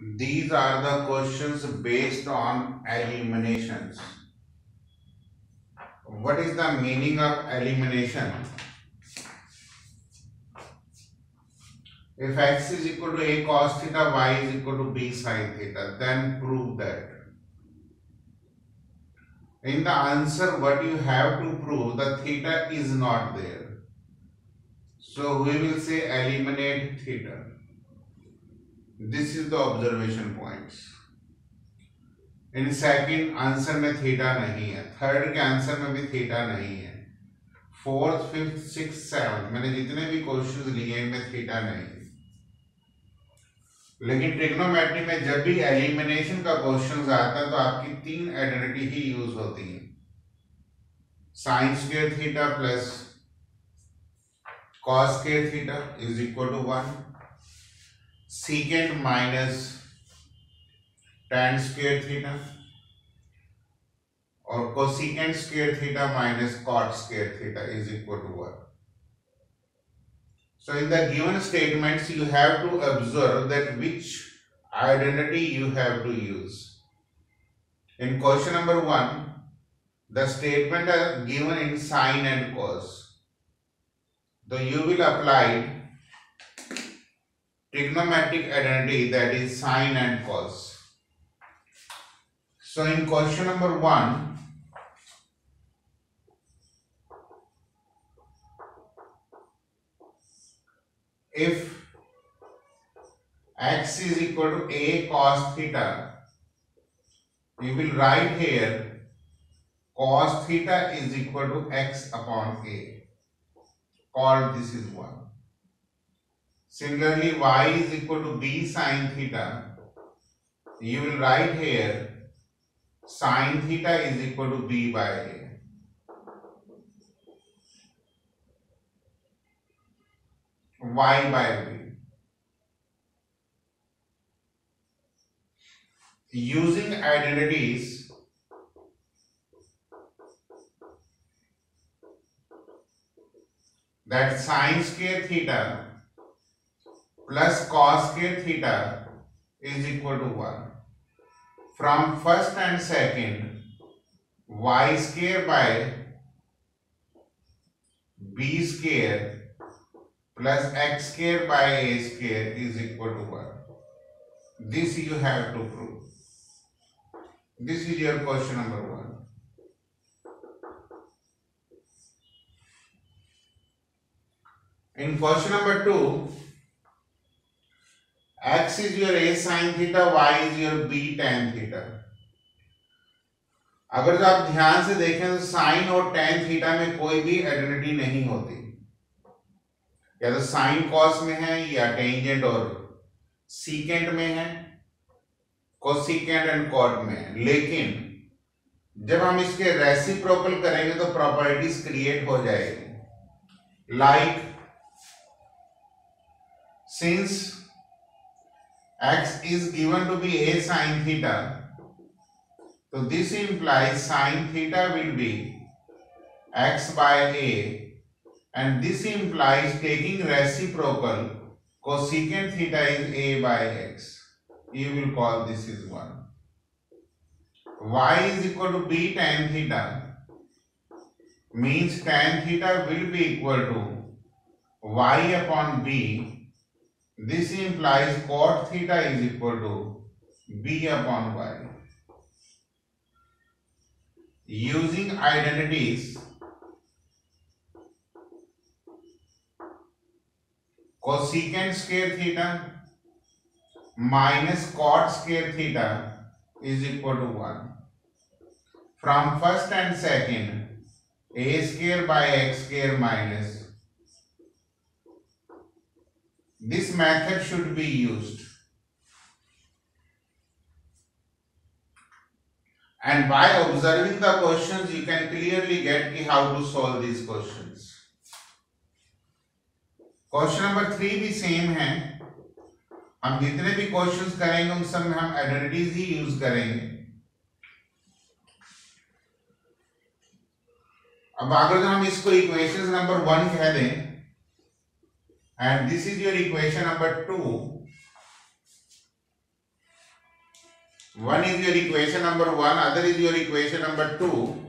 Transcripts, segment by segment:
These are the questions based on eliminations. What is the meaning of elimination? If x is equal to a cos theta, y is equal to b sin theta, then prove that. In the answer, what you have to prove, the theta is not there. So we will say eliminate theta. This is the observation points. In second answer में theta नहीं है, third के answer में भी theta नहीं है, fourth fifth six seven मैंने जितने भी क्वेश्चंस लिए इनमें थीटा नहीं है। लेकिन ट्रिग्नोमेट्री में जब भी एलिमिनेशन का क्वेश्चन आता है तो आपकी तीन आइडेंटिटी ही यूज होती है, sine square theta plus cos square theta is equal to 1, secant minus tan square theta और cosecant square theta minus cot square theta is equal to 1. So in the given statements you have to observe that which identity you have to use. In question number 1, the statement are given in sine and cos. So you will apply trigonometric identity, that is sine and cos. So in question number 1, if x is equal to a cos theta, you will write here cos theta is equal to x upon a. Call this is 1. Similarly, y is equal to b sin theta. You will write here sin theta is equal to b by a. Y by b. Using identities, that sin square theta plus cos square theta is equal to 1. From first and second, y square by b square plus x square by a square is equal to 1. This you have to prove. This is your question number 1. In question number 2, x is your a sin theta, y is your b tan theta. अगर जो आप ध्यान से देखें तो sign और tan theta में कोई भी आइडेंटिटी नहीं होती, या तो साइन कॉस में है या टेंजेंट और सीकेंट में है, कोसिकेंट एंड कॉट में है। लेकिन जब हम इसके रेसिप्रोकल करेंगे तो प्रॉपर्टीज क्रिएट हो जाएगी, like since x is given to be a sin theta, so this implies sin theta will be x by a, and this implies taking reciprocal cosecant theta is a by x. You will call this is 1. Y is equal to b tan theta means tan theta will be equal to y upon b. This implies cot theta is equal to b upon y. Using identities, cosecant square theta minus cot square theta is equal to 1. From first and second, a square by x square minus. This method should be used. And by observing the questions, you can clearly get how to solve these questions. Question number 3 भी same है, हम जितने भी questions करेंगे उन सब में हम आइडेंटिटीज ही यूज करेंगे। अब अगर हम इसको इक्वेशन नंबर 1 कह दें and this is your equation number 2, One is your equation number 1, other is your equation number 2.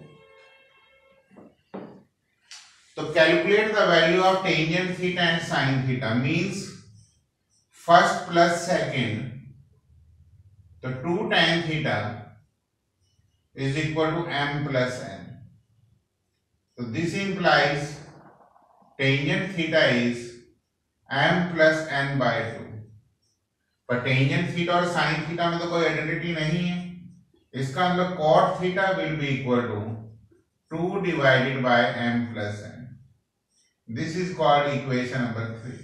So calculate the value of tangent theta and sin theta, means first plus second. So 2 tan theta is equal to m plus n. So this implies tangent theta is m plus n by 2. पर tangent theta और sine theta में तो कोई identity नहीं है, इसका मतलब cot theta will be equal to 2 divided by m plus n. This is called equation number 3.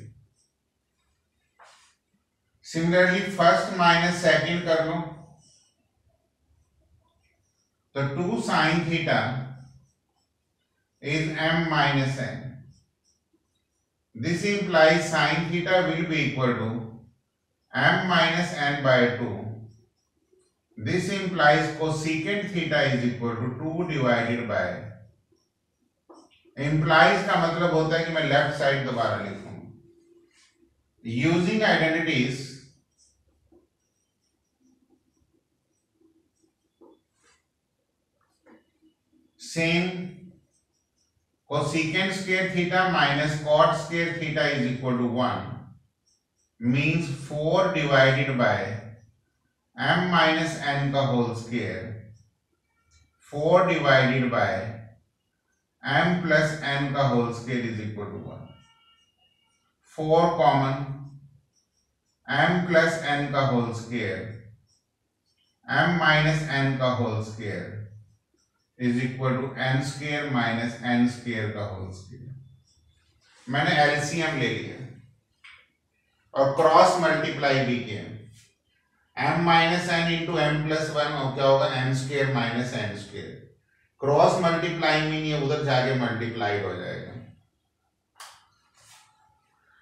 Similarly first minus second कर लो, तो 2 sine theta is m minus n. This implies sin theta will be equal to m minus n by 2. This implies cosecant theta is equal to 2 divided by. Implies का मतलब होता है कि मैं left side दोबारा लिखूं. Using identities, same cosecant square theta minus cot square theta is equal to 1, means 4 divided by m minus n का whole square, 4 divided by m plus n का whole square is equal to 1. 4 common, m plus n का whole square, m minus n का whole square is equal to n square minus n square का whole square. मैंने LCM ले लिया और cross multiply भी किया. m minus N into M plus one क्या होगा, m square minus n square. Cross multiply में ये उधर जाके मल्टीप्लाइड हो जाएगा.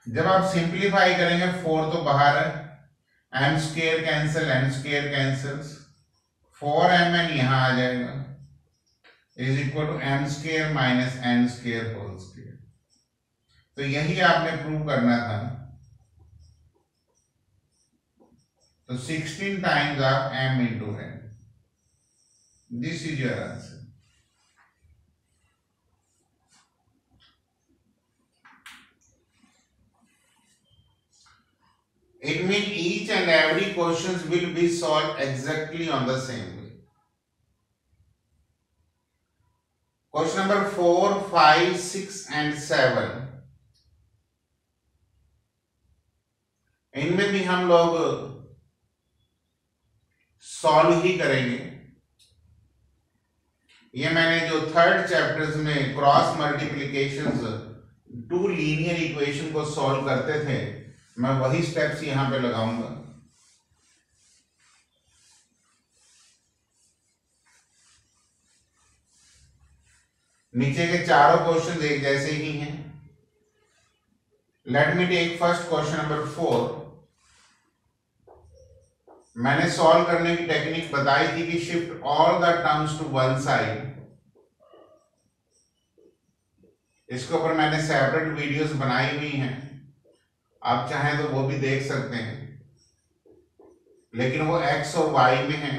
जब आप सिंप्लीफाई करेंगे 4 तो बाहर है, m square cancel, n square cancels, 4mn यहां आ जाएगा, is equal to m square minus n square whole square. तो यही आपने प्रूव करना था. तो 16 times of m into n. This is your answer. It means each and every questions will be solved exactly on the same way. Question number 4, 5, 6 and 7. इनमें भी हम लोग सॉल्व ही करेंगे. ये मैंने जो थर्ड चैप्टर्स में क्रॉस मल्टीप्लिकेशंस, 2 लीनियर इक्वेशन को सॉल्व करते थे, मैं वही स्टेप्स यहां पे लगाऊंगा. नीचे के चारों क्वेश्चन एक जैसे ही हैं. Let me take first question number 4. मैंने सॉल्व करने की टेक्निक बताई थी कि shift all the terms to one side. इसके ऊपर मैंने सेपरेट वीडियोस बनाई हुई हैं, आप चाहें तो वो भी देख सकते हैं, लेकिन वो x और y में है.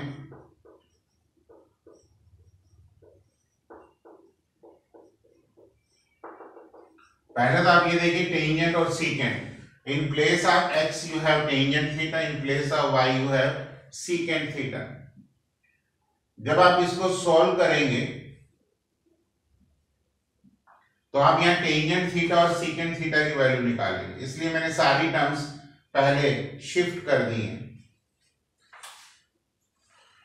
पहले तो आप ये देखिए टेंजेंट और secant. In place of x you have tangent theta, in place of y you have secant theta. जब आप इसको सॉल्व करेंगे तो आप यहाँ टेंजेंट थीटा और सीकेंट थीटा की वैल्यू निकालेंगे. इसलिए मैंने सारी टर्म्स पहले शिफ्ट कर दी हैं.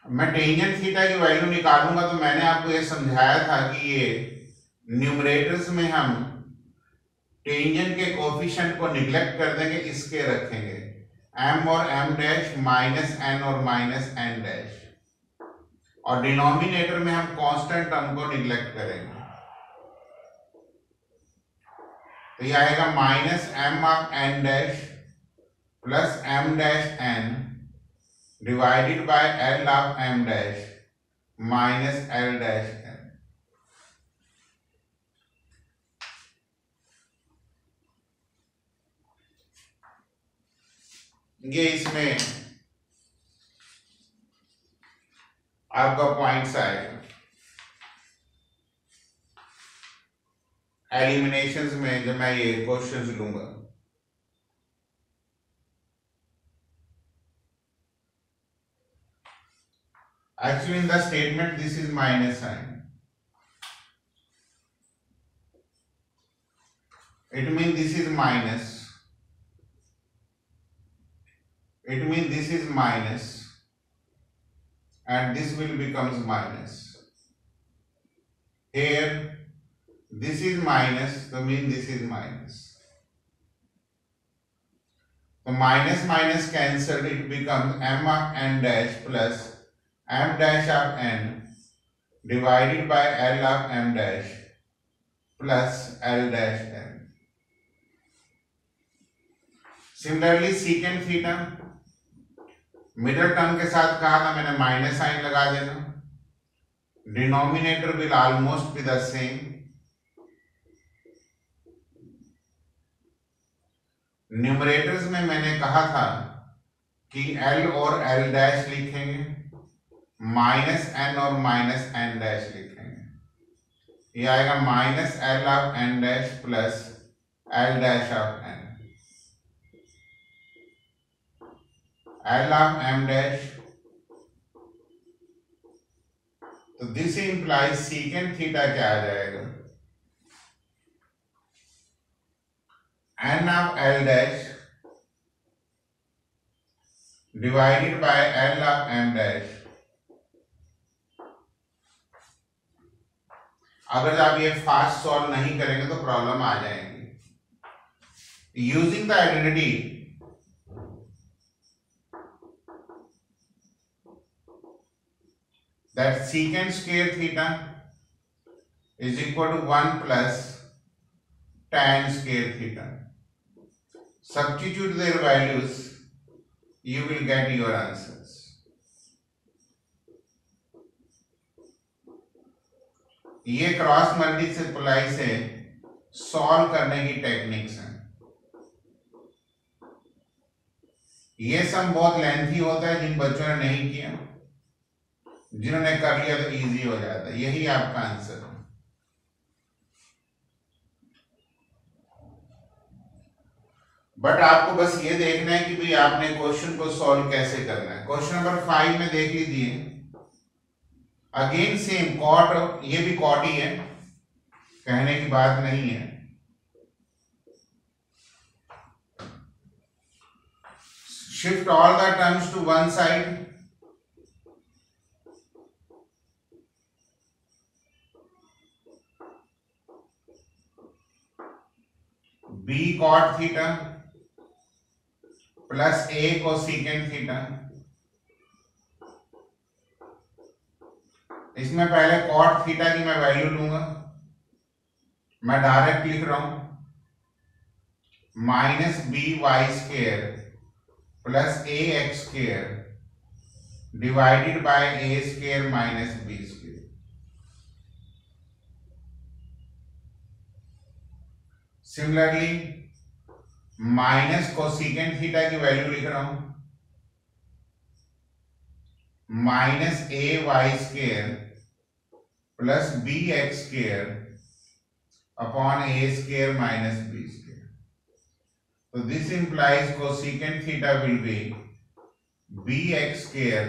मैं टेंजेंट थीटा की वैल्यू निकालूंगा तो मैंने आपको ये समझाया था कि ये न्यूमरेटर्स में हम टेंजेंट के कोफिशिएंट को निग्लेक्ट कर देंगे, इसके रखेंगे m और m डैश माइनस n और माइनस n डैश, और डिनोमिनेटर में हम कांस्टेंट टर्म को निग्लेक्ट करेंगे. तो ये आएगा minus m of n dash plus m dash n divided by l of m dash minus l dash n. ये इसमें आपका पॉइंट्स आएगा। एलिमिनेशंस में जब मैं ये क्वेश्चंस लूंगा, actually in the statement this is minus sign, it means this is minus, it means this is minus and this will becomes minus. Here this is minus, so means this is minus. So minus minus cancelled, it becomes m of n dash plus m dash of n divided by L of m dash plus L dash n. Similarly secant theta, middle term के साथ कहा था मैंने minus sign लगा देना, denominator will almost be the same, numerators में मैंने कहा था कि L और L डैश लिखेंगे, माइनस n और माइनस n डैश लिखेंगे, ये आएगा minus L of n dash plus L dash of n, L of m dash, तो दिस इंप्लाइज secant थीटा क्या आ जाएगा, n of L dash divided by L of m dash. अगर आप ये fast solve नहीं करेंगे तो प्रॉब्लम आ जाएगी। Using the identity that secant square theta is equal to 1 plus tan square theta. Substitute their values, you will get your answers. ये cross multiply से solve करने की टेक्निक्स हैं। ये सब बहुत लेंथी होता है, जिन बच्चों ने नहीं किया, जिन्होंने कर लिया तो इजी हो जाता है। यही आपका आंसर है। बट आपको बस ये देखना है कि भाई आपने क्वेश्चन को सॉल्व कैसे करना है। क्वेश्चन नंबर 5 में देख लीजिए, अगेन सेम कॉट, ये भी कॉट ही है, कहने की बात नहीं है। Shift all the terms to one side, b cot theta plus a cosecant theta. इसमें पहले cot थीटा की मैं वैल्यू लूंगा, मैं डायरेक्ट लिख रहा हूं minus b y square plus a x square divided by a square minus b square. Similarly minus cosecant theta की वैल्यू लिख रहा हूं minus a y square plus b x square upon a square minus b square. तो this implies cosecant theta will be b x square,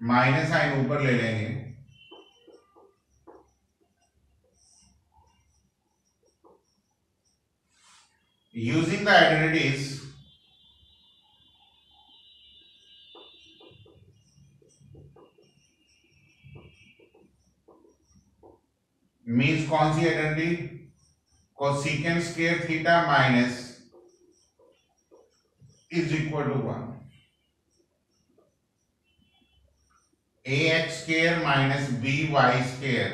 minus sine ऊपर ले लेंगे, using the identities means कौन सी identity, cosecant square theta minus is equal to 1, a x square minus b y square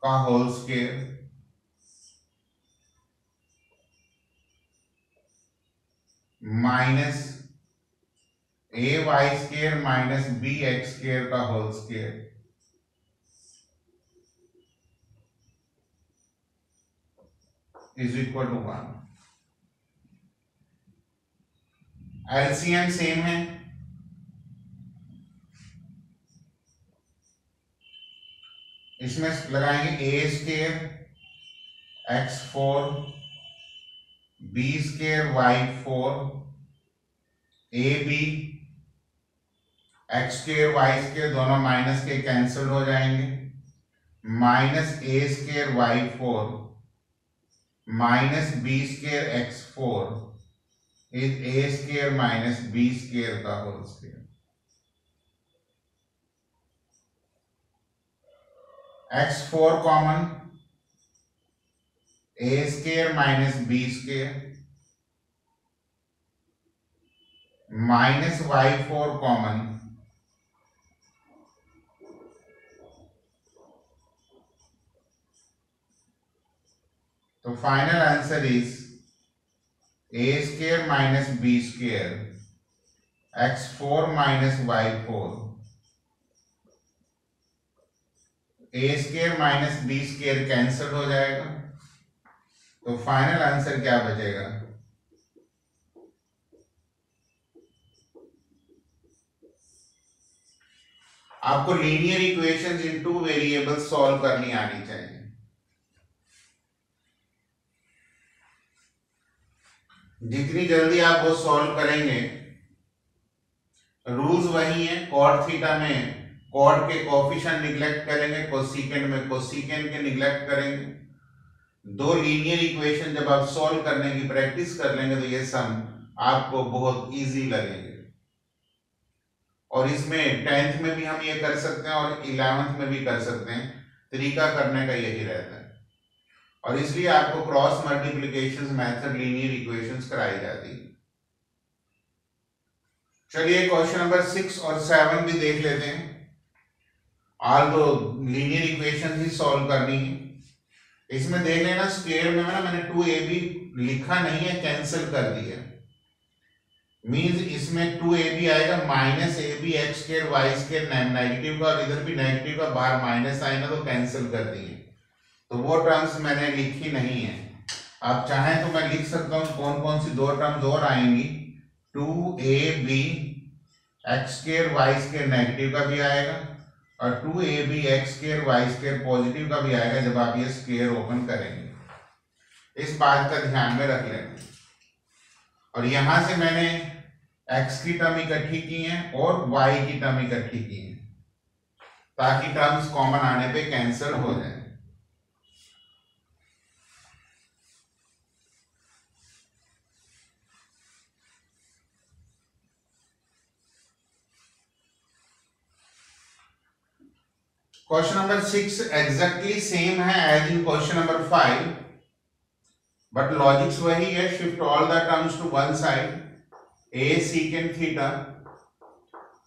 का whole square minus a y square minus b x square का whole square is equal to 1। LCM same है, next लगाएंगे a square x4 b square y4 a b x square y square दोनों minus के cancel हो जाएंगे, minus a square y four minus b square x four is a square minus b square का whole square. x4 common, a square minus b square minus y4 common, तो final answer is a square minus b square x4 minus y4, a square minus b square cancel हो जाएगा, तो final answer क्या बचेगा? आपको linear equations in two variables solve करनी आनी चाहिए। जितनी जल्दी आप वो सॉल्व करेंगे, रूल्स वही है, कॉट थीटा में कॉट के कोफिशिएंट निग्लेक्ट करेंगे, कोसेकेंट में कोसेकेंट के निग्लेक्ट करेंगे। दो लीनियर इक्वेशन जब आप सॉल्व करने की प्रैक्टिस कर लेंगे तो ये सम आपको बहुत इजी लगेंगे। और इसमें 10th में भी हम ये कर सकते हैं और 11th में भी कर सकते हैं, तरीका करने का यही रहता है। और इसलिए आपको cross multiplication method linear equations कराई जाती है। चलिए क्वेश्चन नंबर 6 और 7 भी देख लेते हैं। ऑल दो लीनियर इक्वेशन ही सॉल्व करनी है। इसमें देख लेना स्क्वायर में ना मैंने 2ab लिखा नहीं है, कैंसिल कर दिया, मींस इसमें 2ab आएगा minus ab x square y square negative का, और इधर भी नेगेटिव का, बाहर माइनस आएगा तो कैंसिल कर दिए, तो वो टर्म्स मैंने लिखी नहीं है। आप चाहें तो मैं लिख सकता हूं कौन कौन सी दो टर्म्स और आएंगी। 2ab x square y square negative का भी आएगा और 2ab x square y square positive का भी आएगा जब आप ये स्क्वायर ओपन करेंगे। इस बात का ध्यान में रख लें। और यहां से मैंने x की टर्म इकट्ठी की है और y की टर्म इकट्ठी की है ताकि टर्म्स कॉमन आने पे कैंसिल हो जाए। क्वेश्चन नंबर 6 एग्जैक्टली सेम है as in question number 5, but logics वही है। Shift all the terms to one side, a secant theta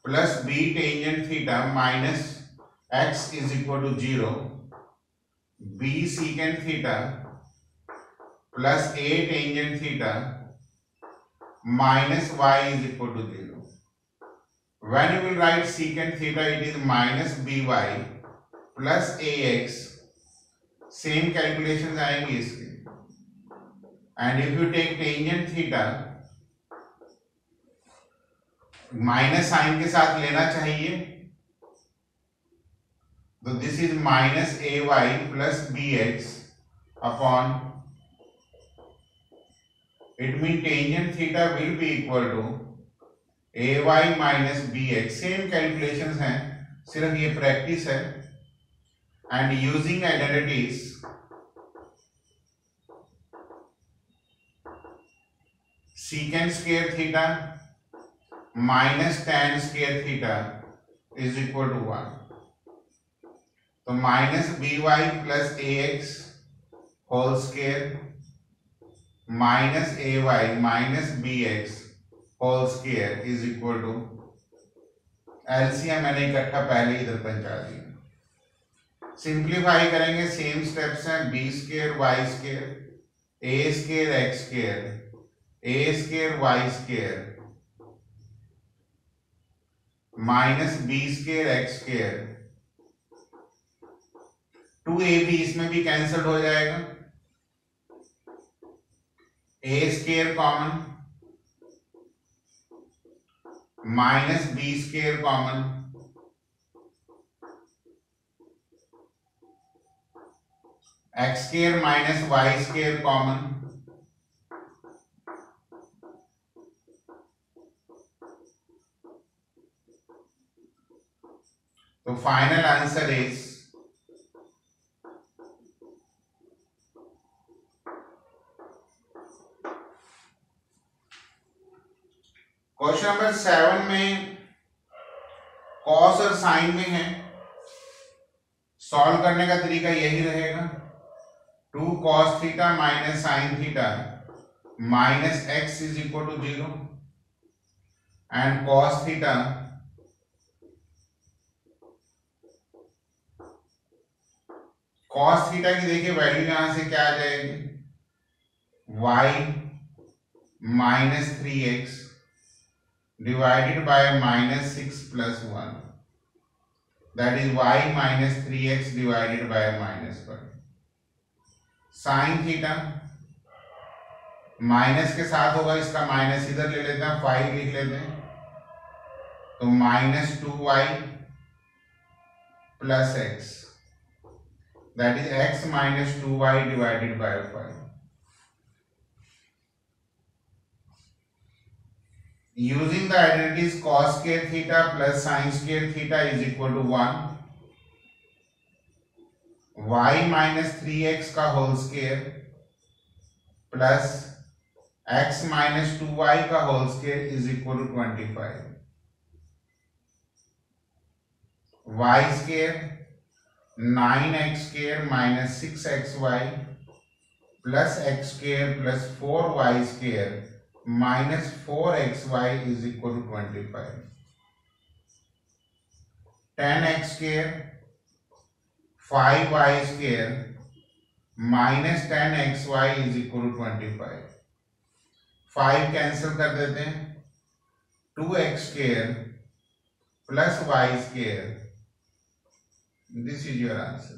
plus b tangent theta minus x is equal to 0, b secant theta plus a tangent theta minus y is equal to 0. When you will write secant theta, it is minus by plus ax, same calculations आएंगे इसके, and if you take tangent theta minus sine के साथ लेना चाहिए, तो this is minus a y plus b x upon, it mean tangent theta will be equal to a y minus b x. Same calculations हैं, सिर्फ ये practice है। And using identities, secant square theta minus tan square theta is equal to 1, तो minus b y plus a x whole square minus a y minus b x whole square is equal to, LCM मैंने इकट्ठा पहले इधर पहुंचा दिया। Simplify करेंगे, same steps हैं, b square y square a square x square a square y square minus b square x square, 2ab इसमें भी कैंसिल हो जाएगा, a square common minus b square common, x square minus y square common, तो final answer is question number 7 में cos और sign में है, solve करने का तरीका यही रहेगा, 2 cos theta minus sine theta minus x is equal to 0 and cos theta की देखिए वैल्यू यहां से क्या आ जाएगी, y minus 3x divided by minus 6 plus 1, that is y minus 3x divided by minus 1। Sine theta minus के साथ होगा, इसका माइनस इधर ले लेते हैं, 5 लिख लेते हैं, तो minus 2y plus x, that is x minus 2y divided by 5. Using the identities cos square theta plus sin square theta is equal to 1, y minus 3x का whole square plus x minus 2y का whole square is equal to 25, y square 9x square minus 6xy plus x square plus 4y square minus 4xy is equal to 25, 10x square 5y square minus 10xy is equal to 25, 5 cancel कर देते हैं, 2x square plus y square, this is your answer.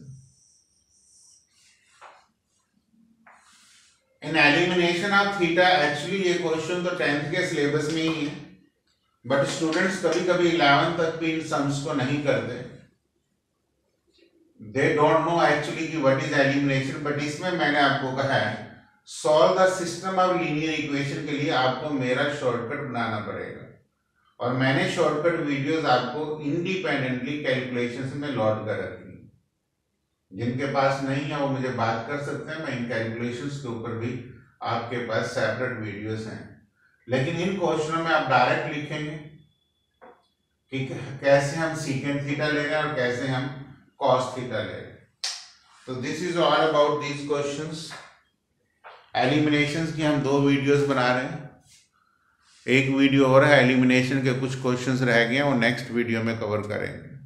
In elimination of theta, actually ये question तो 10th के syllabus में ही है, but students कभी कभी 11th तक भी इन सम्स को नहीं करते, दे डोंट नो एक्चुअली कि व्हाट इज एलिमिनेशन। बट इसमें मैंने आपको कहा है solve the system of linear equation के लिए आपको मेरा शॉर्टकट बनाना पड़ेगा, और मैंने शॉर्टकट वीडियोस आपको इंडिपेंडेंटली कैलकुलेशंस में लोड कर रखी। जिनके पास नहीं है वो मुझे बात कर सकते हैं, मैं इन कैलकुलेशंस के ऊपर भी आपके पास सेपरेट वीडियोस हैं। लेकिन इन क्वेश्चनों में आप डायरेक्ट लिखेंगे कि कैसे हम सीकेंट थीटा ले रहे हैं और कैसे हम कॉस थीटा ले रहे हैं। तो this is all about these questions. Eliminations की हम 2 वीडियोस बना रहे हैं, एक वीडियो और है एलिमिनेशन के कुछ क्वेश्चंस रह गए हैं, वो नेक्स्ट वीडियो में कवर करेंगे।